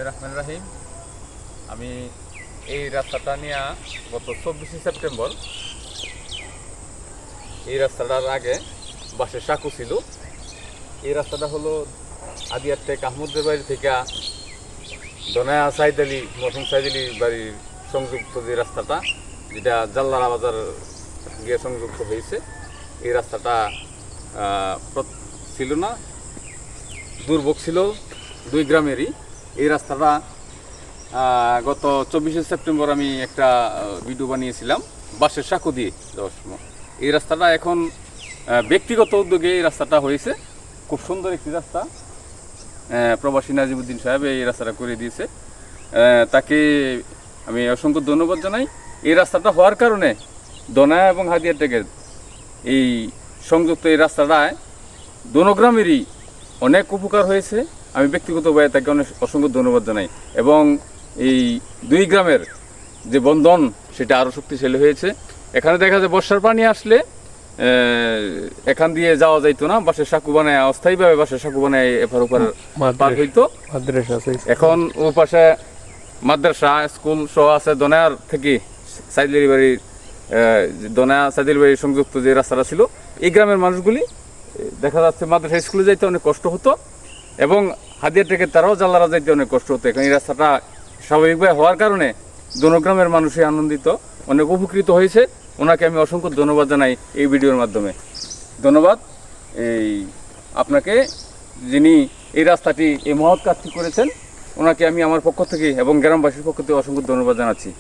বিসমিল্লাহির রহমানির রহিম। আমি এই রাস্তাটা নিয়ে গত 24শে সেপ্টেম্বর এই রাস্তাটার আগে বাসের সাঁকো ছিল। এই রাস্তাটা হলো আদিয়ার টেক আহমদের বাড়ি থেকে দনায়া সাইদ আলী মরহুম সাইদ আলী বাড়ির সংযুক্ত যে রাস্তাটা, যেটা জাল্লারা বাজার গিয়ে সংযুক্ত হয়েছে, এই রাস্তাটা ছিল না, দুর্ভোগ ছিল দুই গ্রামেরই। এই রাস্তাটা গত 24শে সেপ্টেম্বর আমি একটা ভিডিও বানিয়েছিলাম বাসের সাঁকো দিয়ে যাওয়ার সময়। এই রাস্তাটা এখন ব্যক্তিগত উদ্যোগে এই রাস্তাটা হয়েছে। খুব সুন্দর একটি রাস্তা, প্রবাসী নাজিমুদ্দিন সাহেব এই রাস্তাটা করে দিয়েছে, তাকে আমি অসংখ্য ধন্যবাদ জানাই। এই রাস্তাটা হওয়ার কারণে দনায়া এবং হাদিয়া টেকের এই সংযুক্ত এই রাস্তাটায় দোনো গ্রামেরই অনেক উপকার হয়েছে। আমি ব্যক্তিগতভাবে তাকে অনেক অসংখ্য ধন্যবাদ জানাই এবং এই দুই গ্রামের যে বন্ধন সেটা আরও শক্তিশালী হয়েছে। এখানে দেখা যায় বর্ষার পানি আসলে এখান দিয়ে যাওয়া যাইতো না, বাসের সাঁকো বানায় অস্থায়ীভাবে বাসের সাঁকো বানায় এপার ওপার পার হইতো। এখন ও পাশে মাদ্রাসা স্কুল সহ আছে। দনায়ার থেকে সাইদুল বাড়ির দনায়া সাইদুল বাড়ির সংযুক্ত যে রাস্তাটা ছিল, এই গ্রামের মানুষগুলি দেখা যাচ্ছে মাদ্রাসা স্কুলে যাইতে অনেক কষ্ট হতো এবং হাদিয়া থেকে তারাও জাল্লারা যাইতে অনেক কষ্ট হতো। এখন এই রাস্তাটা স্বাভাবিকভাবে হওয়ার কারণে দোনো গ্রামের মানুষই আনন্দিত, অনেক উপকৃত হয়েছে। ওনাকে আমি অসংখ্য ধন্যবাদ জানাই এই ভিডিওর মাধ্যমে। ধন্যবাদ এই আপনাকে, যিনি এই রাস্তাটি এই মহৎ কাজটি করেছেন। ওনাকে আমি আমার পক্ষ থেকে এবং গ্রামবাসীর পক্ষ থেকে অসংখ্য ধন্যবাদ জানাচ্ছি।